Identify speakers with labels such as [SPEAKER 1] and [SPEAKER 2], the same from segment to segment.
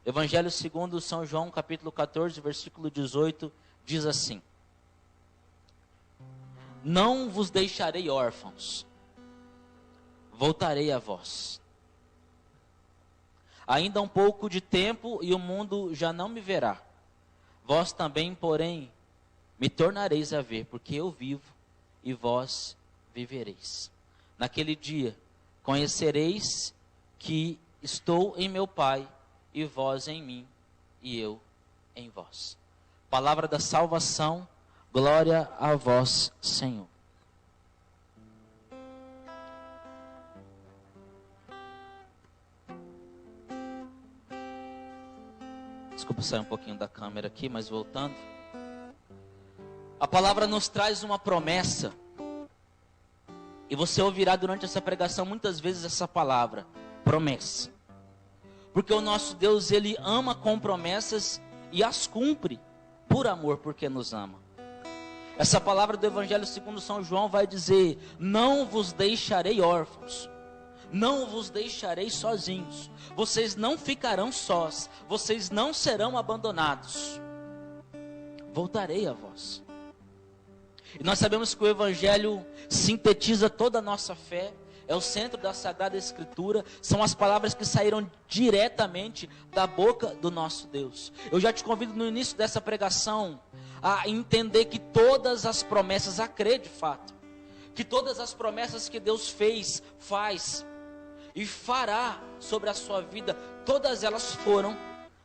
[SPEAKER 1] Evangelho segundo São João, capítulo 14, versículo 18, diz assim: Não vos deixarei órfãos, voltarei a vós. Ainda um pouco de tempo e o mundo já não me verá. Vós também, porém, me tornareis a ver, porque eu vivo e vós vivereis. Naquele dia conhecereis que estou em meu Pai, e vós em mim, e eu em vós. Palavra da salvação, glória a vós, Senhor. Desculpa sair um pouquinho da câmera aqui, mas voltando. A palavra nos traz uma promessa. E você ouvirá durante essa pregação muitas vezes essa palavra, promessa. Porque o nosso Deus, Ele ama com promessas e as cumpre por amor, porque nos ama. Essa palavra do Evangelho segundo São João vai dizer: não vos deixarei órfãos, não vos deixarei sozinhos, vocês não ficarão sós, vocês não serão abandonados, voltarei a vós. E nós sabemos que o Evangelho sintetiza toda a nossa fé, é o centro da Sagrada Escritura, são as palavras que saíram diretamente da boca do nosso Deus. Eu já te convido no início dessa pregação a entender que todas as promessas, a crer de fato, que todas as promessas que Deus fez, faz e fará sobre a sua vida, todas elas foram,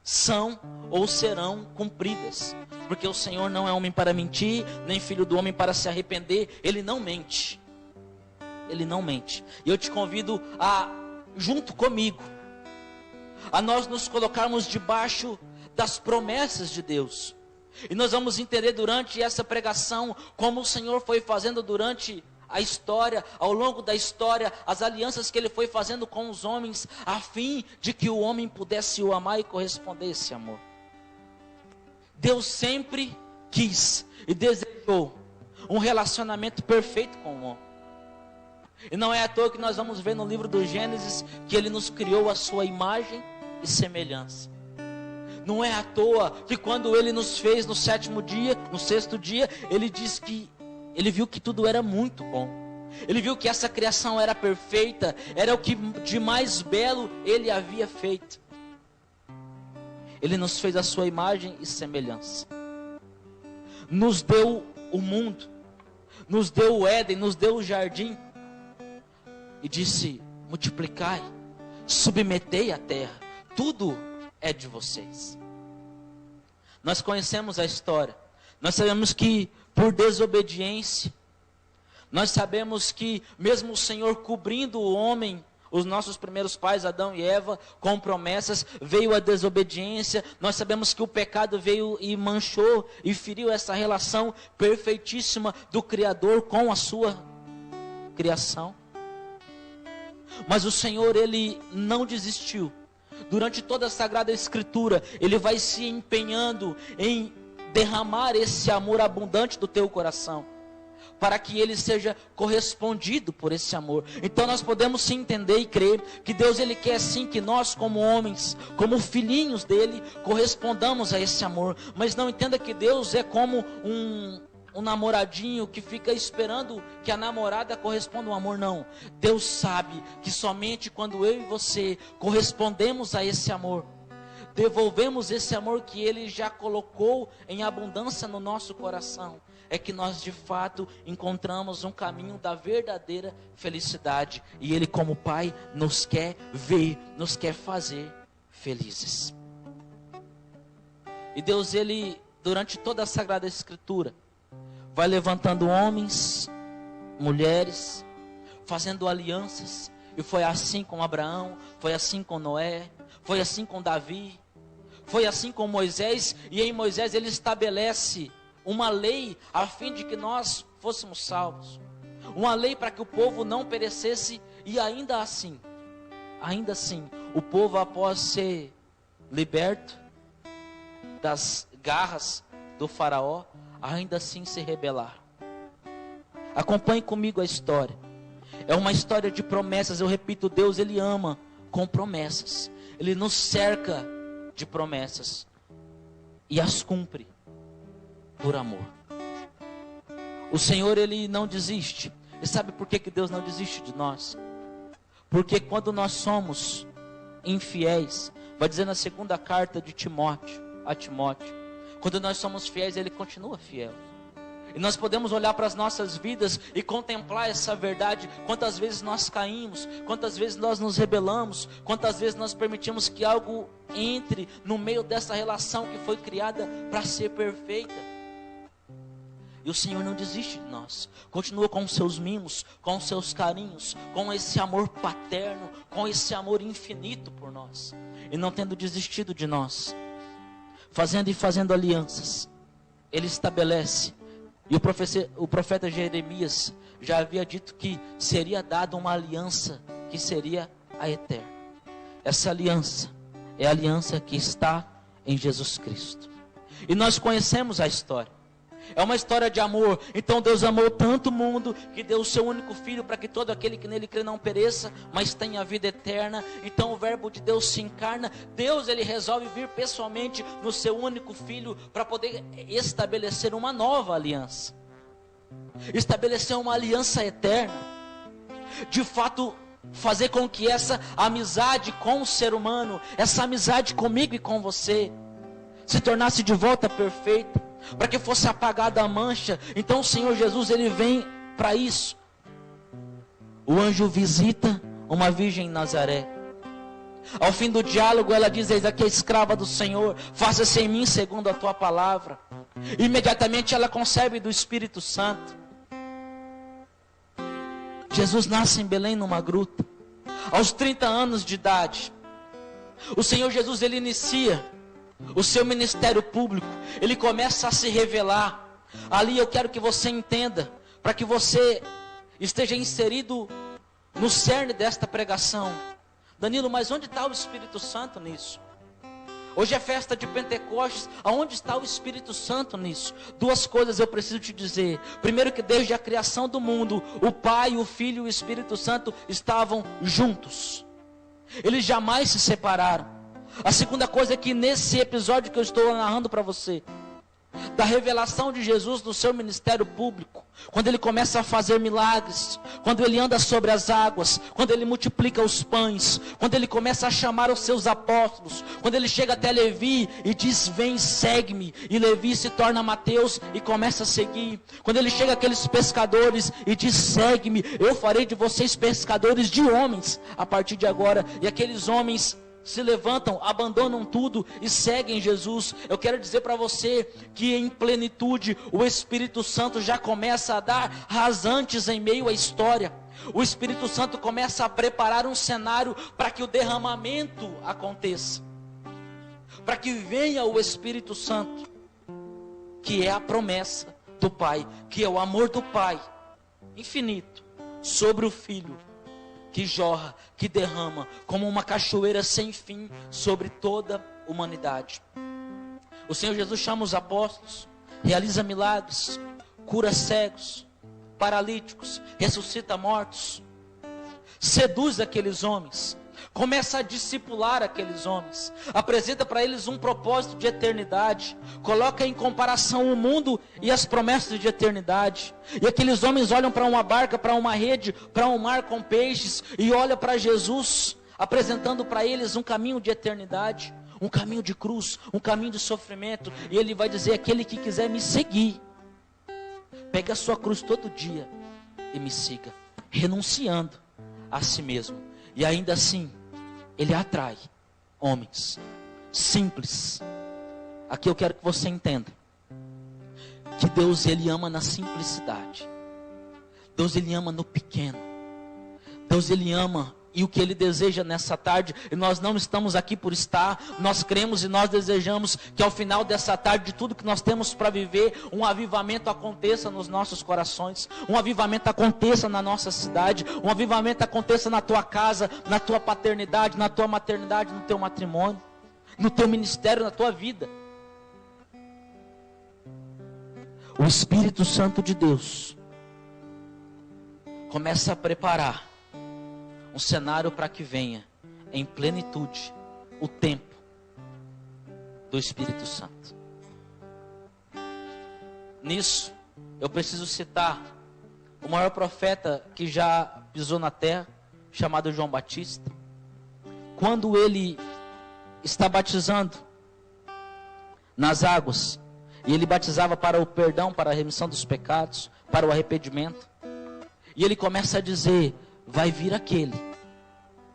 [SPEAKER 1] são ou serão cumpridas. Porque o Senhor não é homem para mentir, nem filho do homem para se arrepender. Ele não mente. Ele não mente. E eu te convido a, junto comigo, a nós nos colocarmos debaixo das promessas de Deus. E nós vamos entender durante essa pregação como o Senhor foi fazendo durante a história, ao longo da história, as alianças que Ele foi fazendo com os homens, a fim de que o homem pudesse o amar e corresponder a esse amor. Deus sempre quis e desejou um relacionamento perfeito com o homem. E não é à toa que nós vamos ver no livro do Gênesis que Ele nos criou a sua imagem e semelhança. Não é à toa que quando Ele nos fez no sétimo dia, no sexto dia, Ele diz que Ele viu que tudo era muito bom. Ele viu que essa criação era perfeita, era o que de mais belo Ele havia feito. Ele nos fez a sua imagem e semelhança. Nos deu o mundo, nos deu o Éden, nos deu o jardim. E disse: multiplicai, submetei a terra, tudo é de vocês. Nós conhecemos a história, nós sabemos que por desobediência, nós sabemos que mesmo o Senhor cobrindo o homem, os nossos primeiros pais, Adão e Eva, com promessas, veio a desobediência. Nós sabemos que o pecado veio e manchou e feriu essa relação perfeitíssima do Criador com a sua criação. Mas o Senhor, Ele não desistiu. Durante toda a Sagrada Escritura, Ele vai se empenhando em derramar esse amor abundante do teu coração, para que Ele seja correspondido por esse amor. Então nós podemos sim entender e crer que Deus, Ele quer sim que nós como homens, como filhinhos dEle, correspondamos a esse amor. Mas não entenda que Deus é como um namoradinho que fica esperando que a namorada corresponda ao amor. Não, Deus sabe que somente quando eu e você correspondemos a esse amor, devolvemos esse amor que Ele já colocou em abundância no nosso coração, é que nós de fato encontramos um caminho da verdadeira felicidade. E Ele, como Pai, nos quer ver, nos quer fazer felizes. E Deus, Ele, durante toda a Sagrada Escritura, vai levantando homens, mulheres, fazendo alianças. E foi assim com Abraão, foi assim com Noé, foi assim com Davi, foi assim com Moisés. E em Moisés Ele estabelece uma lei a fim de que nós fôssemos salvos. Uma lei para que o povo não perecesse. E ainda assim, o povo, após ser liberto das garras do faraó, ainda assim se rebelar. Acompanhe comigo a história. É uma história de promessas. Eu repito, Deus, Ele ama com promessas. Ele nos cerca de promessas e as cumpre por amor. O Senhor, Ele não desiste. E sabe por que Deus não desiste de nós? Porque quando nós somos infiéis, vai dizer na segunda carta de Timóteo, a Timóteo, quando nós somos fiéis, Ele continua fiel. E nós podemos olhar para as nossas vidas e contemplar essa verdade. Quantas vezes nós caímos, quantas vezes nós nos rebelamos, quantas vezes nós permitimos que algo entre no meio dessa relação que foi criada para ser perfeita. E o Senhor não desiste de nós. Continua com os seus mimos, com os seus carinhos, com esse amor paterno, com esse amor infinito por nós. E não tendo desistido de nós, fazendo alianças, Ele estabelece. E o profeta Jeremias já havia dito que seria dada uma aliança que seria a eterna. Essa aliança é a aliança que está em Jesus Cristo. E nós conhecemos a história. É uma história de amor. Então Deus amou tanto o mundo que deu o seu único filho para que todo aquele que nele crê não pereça, mas tenha a vida eterna. Então o verbo de Deus se encarna. Deus, Ele resolve vir pessoalmente no seu único filho para poder estabelecer uma nova aliança. Estabelecer uma aliança eterna. De fato, fazer com que essa amizade com o ser humano, essa amizade comigo e com você, se tornasse de volta perfeita. Para que fosse apagada a mancha. Então o Senhor Jesus, Ele vem para isso. O anjo visita uma virgem em Nazaré. Ao fim do diálogo ela diz: eis aqui a escrava do Senhor, faça-se em mim segundo a tua palavra. Imediatamente ela concebe do Espírito Santo. Jesus nasce em Belém numa gruta. Aos 30 anos de idade, o Senhor Jesus, Ele inicia o seu ministério público. Ele começa a se revelar. Ali eu quero que você entenda, para que você esteja inserido no cerne desta pregação. Danilo, mas onde está o Espírito Santo nisso? Hoje é festa de Pentecostes. Aonde está o Espírito Santo nisso? Duas coisas eu preciso te dizer. Primeiro, que desde a criação do mundo, o Pai, o Filho e o Espírito Santo estavam juntos. Eles jamais se separaram. A segunda coisa é que nesse episódio que eu estou narrando para você, da revelação de Jesus no seu ministério público, quando Ele começa a fazer milagres, quando Ele anda sobre as águas, quando Ele multiplica os pães, quando Ele começa a chamar os seus apóstolos, quando Ele chega até Levi e diz: vem, segue-me, e Levi se torna Mateus e começa a seguir. Quando Ele chega àqueles pescadores e diz: segue-me, eu farei de vocês pescadores de homens a partir de agora. E aqueles homens se levantam, abandonam tudo e seguem Jesus. Eu quero dizer para você que em plenitude o Espírito Santo já começa a dar rasantes em meio à história. O Espírito Santo começa a preparar um cenário para que o derramamento aconteça, para que venha o Espírito Santo, que é a promessa do Pai, que é o amor do Pai infinito sobre o Filho, que jorra, que derrama como uma cachoeira sem fim sobre toda a humanidade. O Senhor Jesus chama os apóstolos, realiza milagres, cura cegos, paralíticos, ressuscita mortos, seduz aqueles homens, começa a discipular aqueles homens, apresenta para eles um propósito de eternidade, coloca em comparação o mundo e as promessas de eternidade. E aqueles homens olham para uma barca, para uma rede, para um mar com peixes, e olham para Jesus, apresentando para eles um caminho de eternidade, um caminho de cruz, um caminho de sofrimento. E Ele vai dizer: aquele que quiser me seguir, pegue a sua cruz todo dia e me siga, renunciando a si mesmo. E ainda assim Ele atrai homens simples. Aqui eu quero que você entenda que Deus, Ele ama na simplicidade. Deus, Ele ama no pequeno. Deus, Ele ama, e o que Ele deseja nessa tarde, e nós não estamos aqui por estar, nós cremos e nós desejamos que ao final dessa tarde, de tudo que nós temos para viver, um avivamento aconteça nos nossos corações, um avivamento aconteça na nossa cidade, um avivamento aconteça na tua casa, na tua paternidade, na tua maternidade, no teu matrimônio, no teu ministério, na tua vida. O Espírito Santo de Deus começa a preparar um cenário para que venha em plenitude o tempo do Espírito Santo. Nisso, eu preciso citar o maior profeta que já pisou na terra, chamado João Batista. Quando ele está batizando nas águas, e ele batizava para o perdão, para a remissão dos pecados, para o arrependimento, e ele começa a dizer: vai vir aquele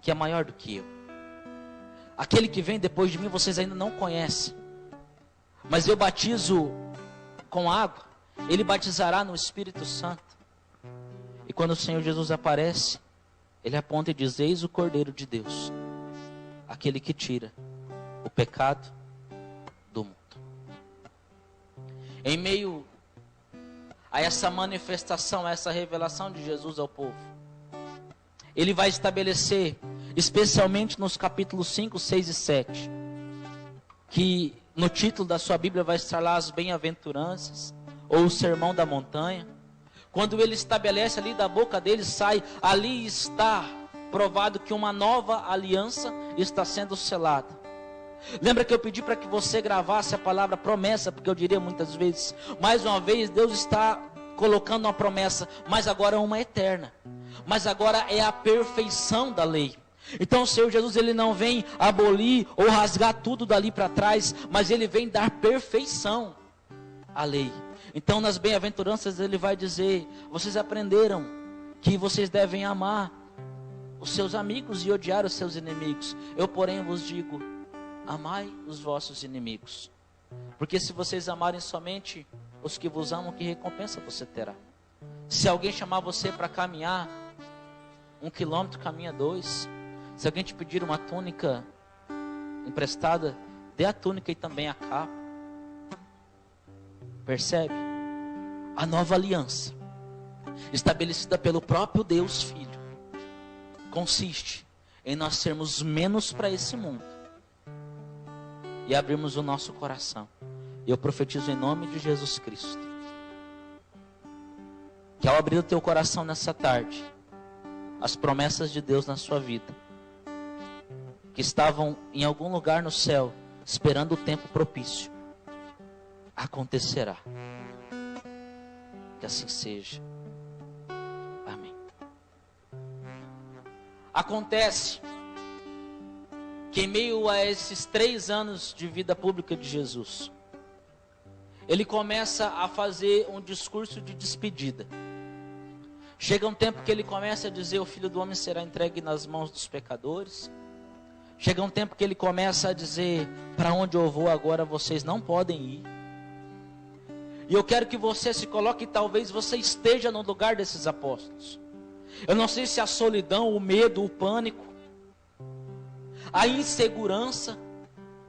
[SPEAKER 1] que é maior do que eu. Aquele que vem depois de mim vocês ainda não conhecem, mas eu batizo com água, ele batizará no Espírito Santo. E quando o Senhor Jesus aparece, ele aponta e diz: eis o Cordeiro de Deus, aquele que tira o pecado do mundo. Em meio a essa manifestação, a essa revelação de Jesus ao povo, ele vai estabelecer, especialmente nos capítulos 5, 6 e 7, que no título da sua Bíblia vai estar lá as bem-aventuranças, ou o sermão da montanha. Quando ele estabelece ali, da boca dele sai: ali está provado que uma nova aliança está sendo selada. Lembra que eu pedi para que você gravasse a palavra promessa, porque eu diria muitas vezes, mais uma vez, Deus está colocando uma promessa, mas agora uma eterna, mas agora é a perfeição da lei. Então o Senhor Jesus, ele não vem abolir ou rasgar tudo dali para trás, mas ele vem dar perfeição à lei. Então nas bem-aventuranças ele vai dizer: vocês aprenderam que vocês devem amar os seus amigos e odiar os seus inimigos. Eu, porém, vos digo: amai os vossos inimigos. Porque se vocês amarem somente os que vos amam, que recompensa você terá? Se alguém chamar você para caminhar 1 quilômetro, caminha 2. Se alguém te pedir uma túnica emprestada, dê a túnica e também a capa. Percebe? A nova aliança, estabelecida pelo próprio Deus Filho, consiste em nós sermos menos para esse mundo e abrirmos o nosso coração. Eu profetizo em nome de Jesus Cristo, que ao abrir o teu coração nessa tarde, as promessas de Deus na sua vida, que estavam em algum lugar no céu, esperando o tempo propício, acontecerá. Que assim seja. Amém. Acontece que em meio a esses 3 anos de vida pública de Jesus, ele começa a fazer um discurso de despedida. Chega um tempo que ele começa a dizer: o Filho do Homem será entregue nas mãos dos pecadores. Chega um tempo que ele começa a dizer: para onde eu vou agora vocês não podem ir. E eu quero que você se coloque, e talvez você esteja no lugar desses apóstolos. Eu não sei se a solidão, o medo, o pânico, a insegurança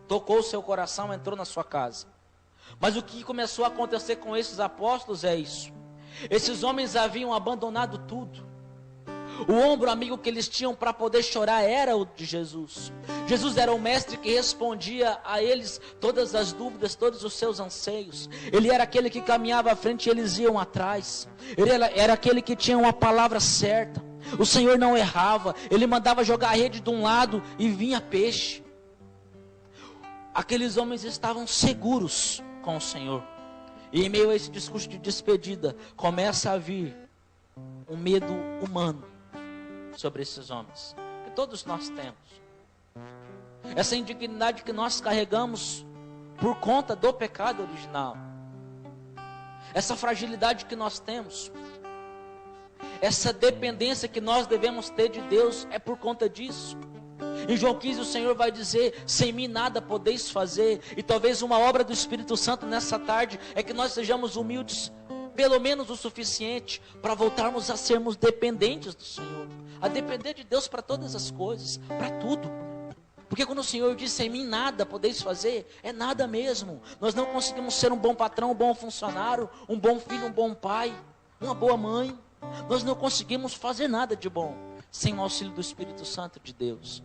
[SPEAKER 1] tocou o seu coração, entrou na sua casa. Mas o que começou a acontecer com esses apóstolos é isso: esses homens haviam abandonado tudo. O ombro amigo que eles tinham para poder chorar era o de Jesus. Jesus era o mestre que respondia a eles todas as dúvidas, todos os seus anseios. Ele era aquele que caminhava à frente e eles iam atrás. Ele era aquele que tinha uma palavra certa. O Senhor não errava. Ele mandava jogar a rede de um lado e vinha peixe. Aqueles homens estavam seguros com o Senhor. E em meio a esse discurso de despedida, começa a vir um medo humano sobre esses homens, que todos nós temos. Essa indignidade que nós carregamos por conta do pecado original. Essa fragilidade que nós temos. Essa dependência que nós devemos ter de Deus é por conta disso. Em João 15 o Senhor vai dizer: sem mim nada podeis fazer. E talvez uma obra do Espírito Santo nessa tarde é que nós sejamos humildes, pelo menos o suficiente para voltarmos a sermos dependentes do Senhor, a depender de Deus para todas as coisas, para tudo. Porque quando o Senhor diz: sem mim nada podeis fazer, é nada mesmo. Nós não conseguimos ser um bom patrão, um bom funcionário, um bom filho, um bom pai, uma boa mãe. Nós não conseguimos fazer nada de bom sem o auxílio do Espírito Santo de Deus.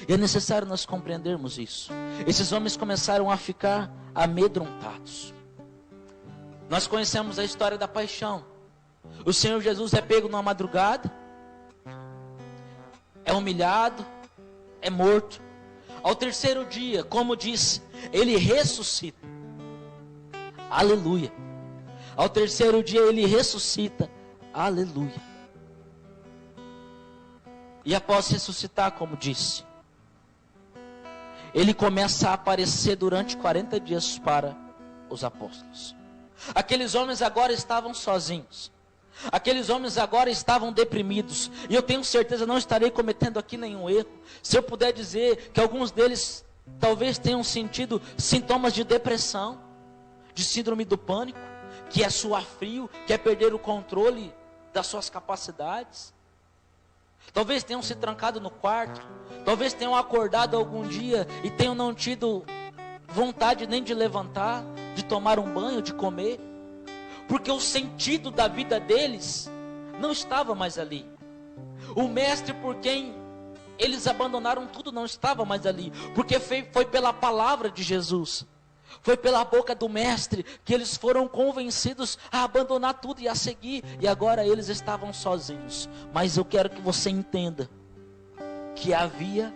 [SPEAKER 1] E é necessário nós compreendermos isso. Esses homens começaram a ficar amedrontados. Nós conhecemos a história da paixão. O Senhor Jesus é pego numa madrugada, é humilhado, é morto. Ao terceiro dia, como disse, ele ressuscita. Aleluia. Ao terceiro dia ele ressuscita. Aleluia. E após ressuscitar, como disse, ele começa a aparecer durante 40 dias para os apóstolos. Aqueles homens agora estavam sozinhos. Aqueles homens agora estavam deprimidos. E eu tenho certeza, não estarei cometendo aqui nenhum erro, se eu puder dizer que alguns deles talvez tenham sentido sintomas de depressão, de síndrome do pânico, que é suar frio, que é perder o controle das suas capacidades. Talvez tenham se trancado no quarto, talvez tenham acordado algum dia e tenham não tido vontade nem de levantar, de tomar um banho, de comer, porque o sentido da vida deles não estava mais ali. O mestre por quem eles abandonaram tudo não estava mais ali, porque foi pela palavra de Jesus, foi pela boca do mestre que eles foram convencidos a abandonar tudo e a seguir, e agora eles estavam sozinhos. Mas eu quero que você entenda que havia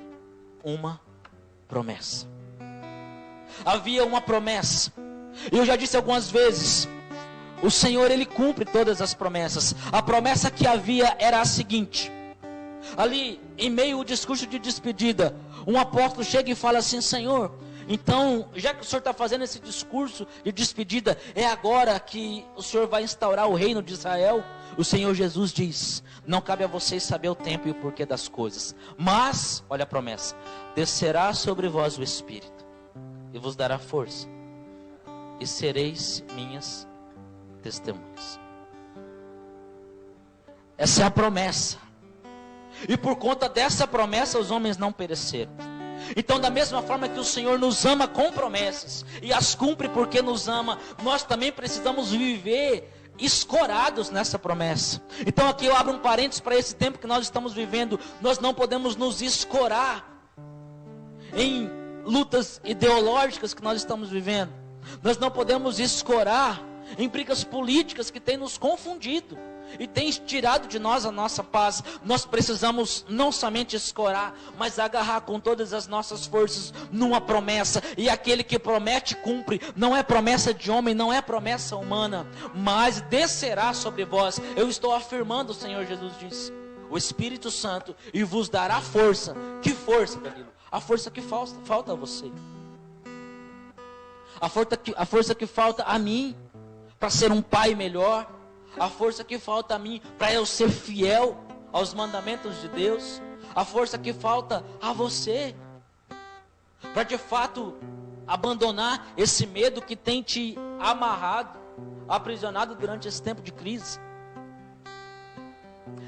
[SPEAKER 1] uma promessa. Havia uma promessa. Eu já disse algumas vezes, o Senhor ele cumpre todas as promessas. A promessa que havia era a seguinte: ali em meio ao discurso de despedida, um apóstolo chega e fala assim: Senhor, então, já que o Senhor está fazendo esse discurso de despedida, é agora que o Senhor vai instaurar o reino de Israel? O Senhor Jesus diz: não cabe a vocês saber o tempo e o porquê das coisas, mas, olha a promessa, descerá sobre vós o Espírito, e vos dará força, e sereis minhas testemunhas. Essa é a promessa, e por conta dessa promessa os homens não pereceram. Então, da mesma forma que o Senhor nos ama com promessas e as cumpre porque nos ama, nós também precisamos viver escorados nessa promessa. Então aqui eu abro um parênteses para esse tempo que nós estamos vivendo. Nós não podemos nos escorar em lutas ideológicas que nós estamos vivendo. Nós não podemos escorar em brigas políticas que têm nos confundido e tem tirado de nós a nossa paz. Nós precisamos não somente escorar, mas agarrar com todas as nossas forças numa promessa. E aquele que promete, cumpre. Não é promessa de homem, não é promessa humana, mas descerá sobre vós. Eu estou afirmando, o Senhor Jesus disse, o Espírito Santo, e vos dará força. Que força, Danilo? A força que falta a você. A força que falta a mim para ser um pai melhor. A força que falta a mim para eu ser fiel aos mandamentos de Deus. A força que falta a você para de fato abandonar esse medo que tem te amarrado, aprisionado durante esse tempo de crise.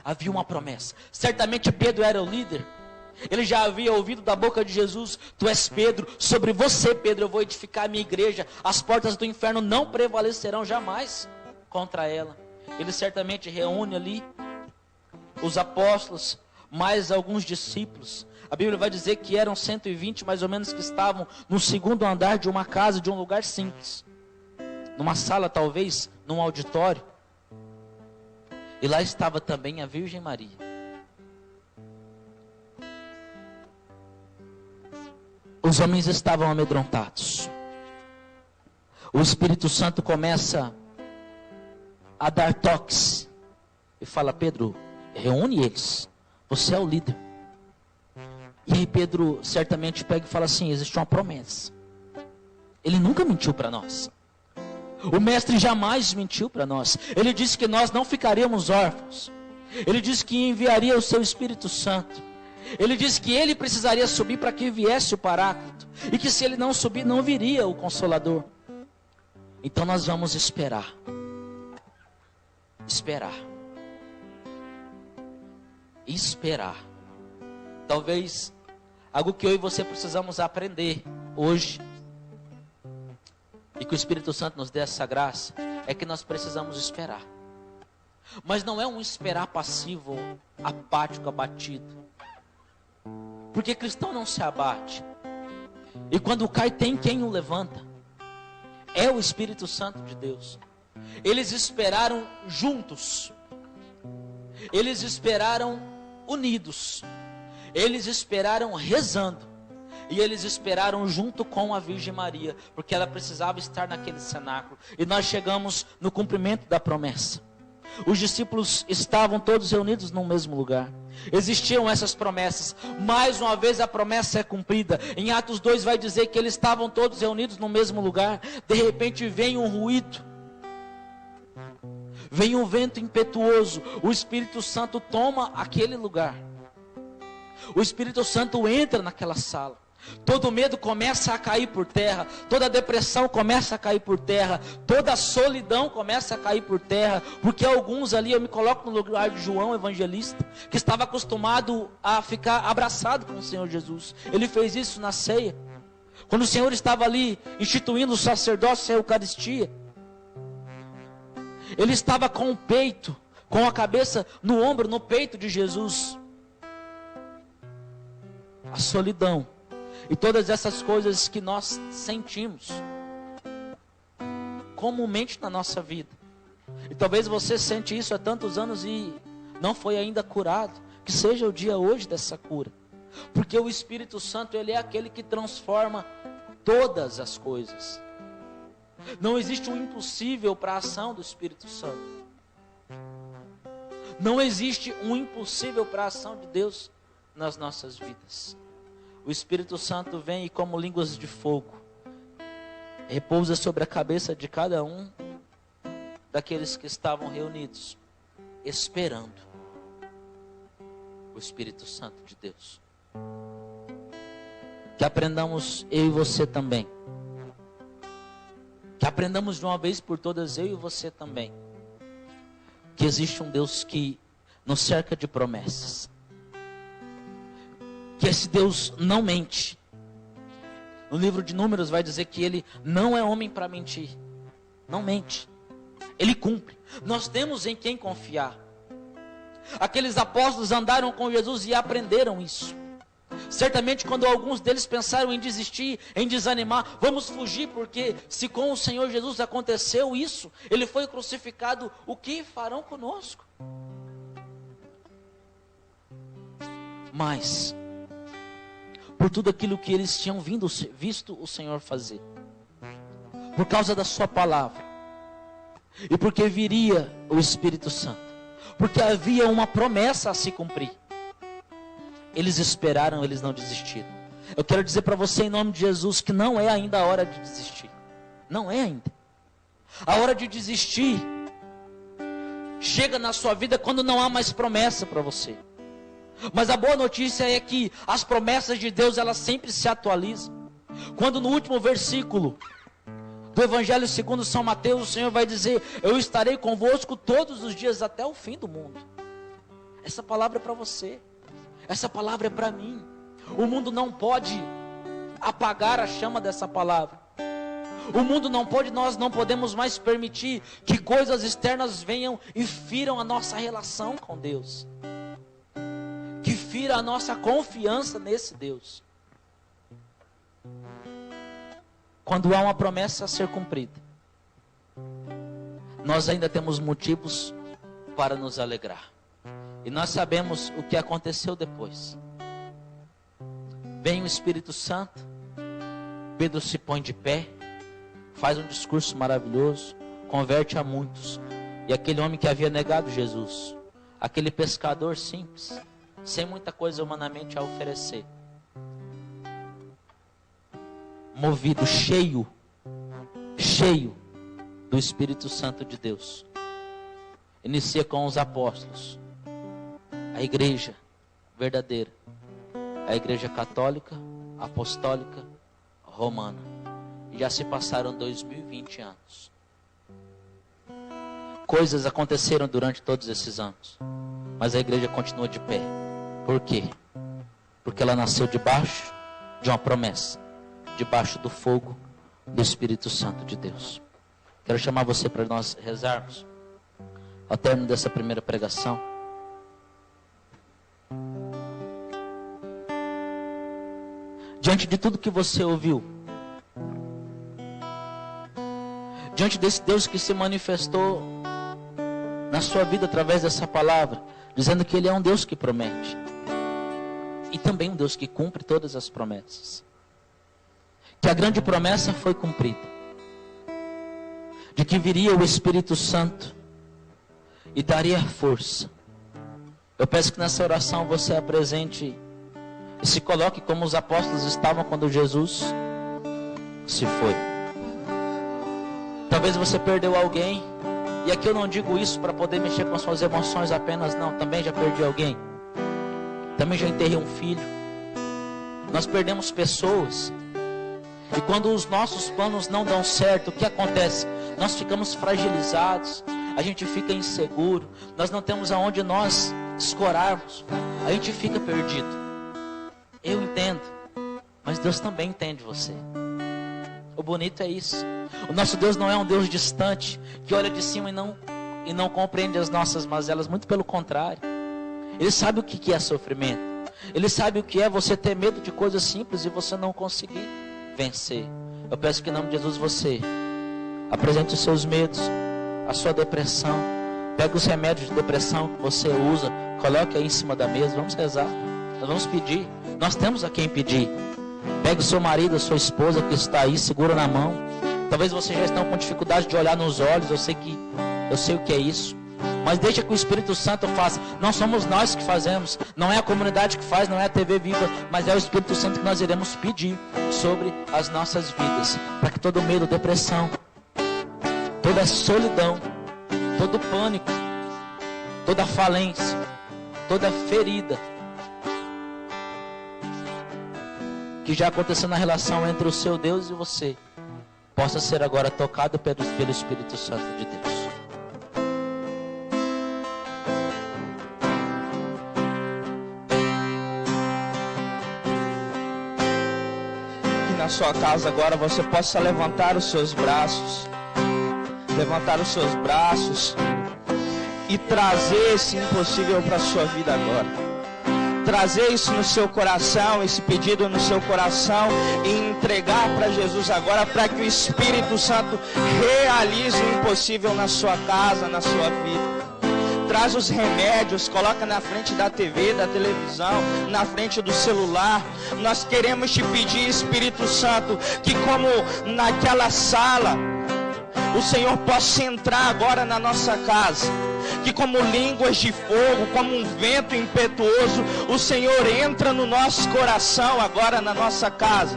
[SPEAKER 1] Havia uma promessa. Certamente Pedro era o líder. Ele já havia ouvido da boca de Jesus: tu és Pedro, sobre você, Pedro, eu vou edificar a minha igreja. As portas do inferno não prevalecerão jamais contra ela. Ele certamente reúne ali os apóstolos, mais alguns discípulos. A Bíblia vai dizer que eram 120 mais ou menos, que estavam no segundo andar de uma casa, de um lugar simples, numa sala talvez, num auditório. E lá estava também a Virgem Maria. Os homens estavam amedrontados. O Espírito Santo começa a dar toques e fala: Pedro, reúne eles, você é o líder. E aí Pedro certamente pega e fala assim: existe uma promessa. Ele nunca mentiu para nós. O mestre jamais mentiu para nós. Ele disse que nós não ficaríamos órfãos. Ele disse que enviaria o seu Espírito Santo. Ele disse que ele precisaria subir para que viesse o Paráclito, e que se ele não subir, não viria o Consolador. Então nós vamos esperar. Esperar. Talvez algo que eu e você precisamos aprender hoje, e que o Espírito Santo nos dê essa graça, é que nós precisamos esperar. Mas não é um esperar passivo, apático, abatido. Porque cristão não se abate. E quando cai, tem quem o levanta. É o Espírito Santo de Deus. Eles esperaram juntos. Eles esperaram unidos. Eles esperaram rezando. E eles esperaram junto com a Virgem Maria, porque ela precisava estar naquele cenáculo. E nós chegamos no cumprimento da promessa. Os discípulos estavam todos reunidos no mesmo lugar. Existiam essas promessas. Mais uma vez a promessa é cumprida. Em Atos 2 vai dizer que eles estavam todos reunidos no mesmo lugar. De repente vem um ruído. Vem um vento impetuoso. O Espírito Santo toma aquele lugar. O Espírito Santo entra naquela sala. Todo medo começa a cair por terra, toda depressão começa a cair por terra, toda solidão começa a cair por terra, porque alguns ali, eu me coloco no lugar de João evangelista, que estava acostumado a ficar abraçado com o Senhor Jesus. Ele fez isso na ceia, quando o Senhor estava ali instituindo o sacerdócio e a Eucaristia. Ele estava com o peito, com a cabeça no ombro, no peito de Jesus. A solidão e todas essas coisas que nós sentimos comumente na nossa vida. E talvez você sente isso há tantos anos e não foi ainda curado. Que seja o dia hoje dessa cura. Porque o Espírito Santo, ele é aquele que transforma todas as coisas. Não existe um impossível para a ação do Espírito Santo. Não existe um impossível para a ação de Deus nas nossas vidas. O Espírito Santo vem e, como línguas de fogo, repousa sobre a cabeça de cada um daqueles que estavam reunidos, esperando o Espírito Santo de Deus. Que aprendamos, eu e você também. Que aprendamos de uma vez por todas, eu e você também, que existe um Deus que nos cerca de promessas. Que esse Deus não mente. No livro de Números vai dizer que ele não é homem para mentir. Não mente. Ele cumpre. Nós temos em quem confiar. Aqueles apóstolos andaram com Jesus e aprenderam isso. Certamente quando alguns deles pensaram em desistir, em desanimar, vamos fugir, porque se com o Senhor Jesus aconteceu isso, ele foi crucificado, o que farão conosco? Mas por tudo aquilo que eles tinham visto o Senhor fazer, por causa da sua palavra, e porque viria o Espírito Santo, porque havia uma promessa a se cumprir, eles esperaram, eles não desistiram. Eu quero dizer para você em nome de Jesus que não é ainda a hora de desistir. Não é ainda. A hora de desistir chega na sua vida quando não há mais promessa para você. Mas a boa notícia é que as promessas de Deus, elas sempre se atualizam. Quando no último versículo do Evangelho segundo São Mateus, o Senhor vai dizer: eu estarei convosco todos os dias até o fim do mundo. Essa palavra é para você. Essa palavra é para mim. O mundo não pode apagar a chama dessa palavra. O mundo não pode, nós não podemos mais permitir que coisas externas venham e firam a nossa relação com Deus. Que fira a nossa confiança nesse Deus. Quando há uma promessa a ser cumprida, nós ainda temos motivos para nos alegrar. E nós sabemos o que aconteceu depois. Vem o Espírito Santo, Pedro se põe de pé, faz um discurso maravilhoso, converte a muitos. E aquele homem que havia negado Jesus, aquele pescador simples, sem muita coisa humanamente a oferecer, movido, cheio do Espírito Santo de Deus, inicia com os apóstolos a igreja verdadeira, a igreja católica, apostólica, romana. E já se passaram 2020 anos. Coisas aconteceram durante todos esses anos, mas a igreja continua de pé. Por quê? Porque ela nasceu debaixo de uma promessa, debaixo do fogo do Espírito Santo de Deus. Quero chamar você para nós rezarmos ao término dessa primeira pregação. Diante de tudo que você ouviu, diante desse Deus que se manifestou na sua vida através dessa palavra, dizendo que Ele é um Deus que promete, e também um Deus que cumpre todas as promessas. que a grande promessa foi cumprida, de que viria o Espírito Santo e daria força. Eu peço que nessa oração você apresente e se coloque como os apóstolos estavam quando Jesus se foi. Talvez você perdeu alguém, e aqui eu não digo isso para poder mexer com suas emoções apenas, não. Também já perdi alguém, também já enterrei um filho. Nós perdemos pessoas, e quando os nossos planos não dão certo, o que acontece? Nós ficamos fragilizados, a gente fica inseguro, nós não temos aonde nós escorarmos, a gente fica perdido. Eu entendo, mas Deus também entende você. O bonito é isso. O nosso Deus não é um Deus distante, que olha de cima e não compreende as nossas mazelas. Muito pelo contrário. Ele sabe o que é sofrimento. Ele sabe o que é você ter medo de coisas simples e você não conseguir vencer. Eu peço que em nome de Jesus você apresente os seus medos, a sua depressão. Pega os remédios de depressão que você usa, coloque aí em cima da mesa. Vamos rezar, nós vamos pedir. Nós temos a quem pedir. Pega o seu marido, a sua esposa que está aí, segura na mão. Talvez vocês já estão com dificuldade de olhar nos olhos. Eu sei o que é isso. Mas deixa que o Espírito Santo faça. Não somos nós que fazemos, não é a comunidade que faz, não é a TV Viva, mas é o Espírito Santo que nós iremos pedir sobre as nossas vidas, para que todo medo, depressão, toda solidão, todo pânico, toda falência, toda ferida que já aconteceu na relação entre o seu Deus e você, possa ser agora tocado pelo Espírito Santo de Deus.
[SPEAKER 2] Que na sua casa agora você possa levantar os seus braços, e trazer esse impossível para a sua vida agora. Trazer isso no seu coração, esse pedido no seu coração, e entregar para Jesus agora, para que o Espírito Santo realize o impossível na sua casa, na sua vida. Traz os remédios, coloca na frente da TV, da televisão, na frente do celular. Nós queremos te pedir, Espírito Santo, que como naquela sala, o Senhor possa entrar agora na nossa casa. Que como línguas de fogo, como um vento impetuoso, o Senhor entra no nosso coração agora, na nossa casa.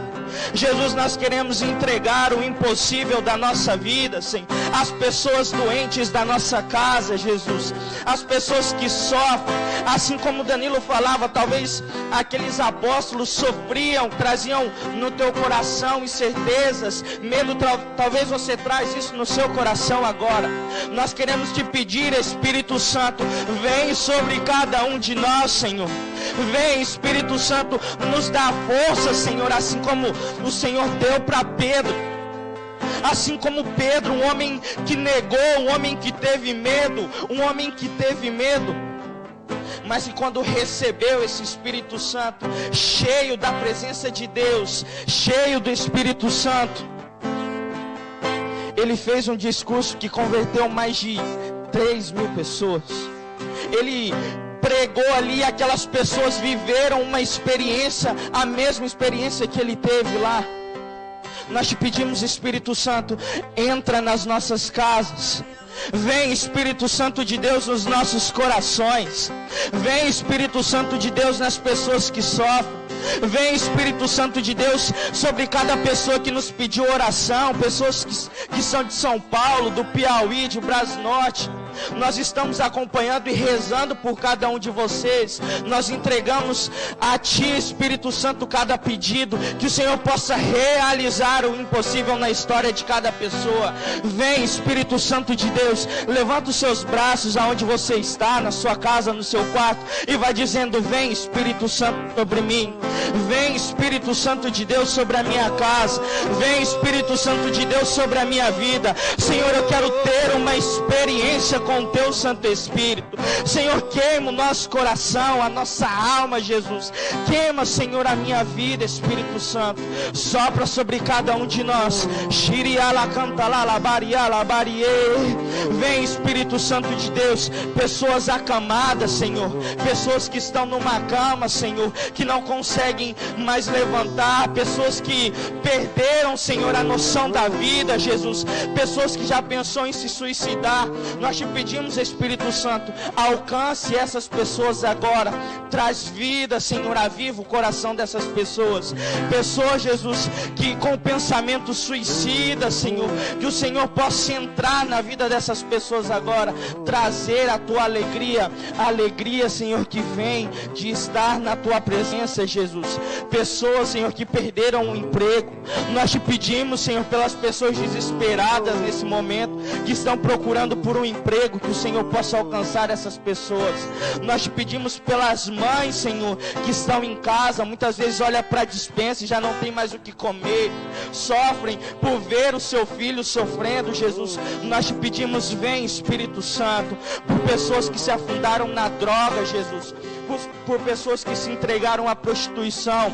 [SPEAKER 2] Jesus, nós queremos entregar o impossível da nossa vida, Senhor. As pessoas doentes da nossa casa, Jesus. As pessoas que sofrem, assim como Danilo falava, talvez aqueles apóstolos sofriam, traziam no teu coração incertezas, medo, talvez você traz isso no seu coração agora. Nós queremos te pedir, Espírito Santo, vem sobre cada um de nós, Senhor. Vem, Espírito Santo, nos dá força, Senhor, assim como o Senhor deu para Pedro. Assim como Pedro, um homem que negou, um homem que teve medo, mas que quando recebeu esse Espírito Santo, cheio da presença de Deus, cheio do Espírito Santo, ele fez um discurso que converteu mais de 3.000 pessoas. Ele pregou ali, aquelas pessoas viveram uma experiência, a mesma experiência que ele teve lá. Nós te pedimos, Espírito Santo, entra nas nossas casas. Vem, Espírito Santo de Deus, nos nossos corações. Vem, Espírito Santo de Deus, nas pessoas que sofrem. Vem, Espírito Santo de Deus, sobre cada pessoa que nos pediu oração. Pessoas que são de São Paulo, do Piauí, de Brasnorte. Nós estamos acompanhando e rezando por cada um de vocês. Nós entregamos a Ti, Espírito Santo, cada pedido, que o Senhor possa realizar o impossível na história de cada pessoa. Vem, Espírito Santo de Deus, levanta os seus braços aonde você está, na sua casa, no seu quarto, e vai dizendo: vem, Espírito Santo, sobre mim. Vem, Espírito Santo de Deus, sobre a minha casa. Vem, Espírito Santo de Deus, sobre a minha vida. Senhor, eu quero ter uma experiência com o teu Santo Espírito. Senhor, queima o nosso coração, a nossa alma, Jesus. Queima, Senhor, a minha vida, Espírito Santo. Sopra sobre cada um de nós. Vem, Espírito Santo de Deus. Pessoas acamadas, Senhor. Pessoas que estão numa cama, Senhor, que não conseguem mais levantar. Pessoas que perderam, Senhor, a noção da vida, Jesus. Pessoas que já pensou em se suicidar. Nós te pedimos, Espírito Santo, alcance essas pessoas agora. Traz vida, Senhor, aviva o coração dessas pessoas. Pessoas, Jesus, que com pensamento suicida, Senhor, que o Senhor possa entrar na vida dessas pessoas agora, trazer a tua alegria, a alegria, Senhor, que vem de estar na tua presença, Jesus. Pessoas, Senhor, que perderam o emprego. Nós te pedimos, Senhor, pelas pessoas desesperadas nesse momento, que estão procurando por um emprego, que o Senhor possa alcançar essas pessoas. Nós te pedimos pelas mães, Senhor, que estão em casa, muitas vezes olha para a despensa e já não tem mais o que comer, sofrem por ver o seu filho sofrendo, Jesus. Nós te pedimos, vem, Espírito Santo, por pessoas que se afundaram na droga, Jesus, por pessoas que se entregaram à prostituição.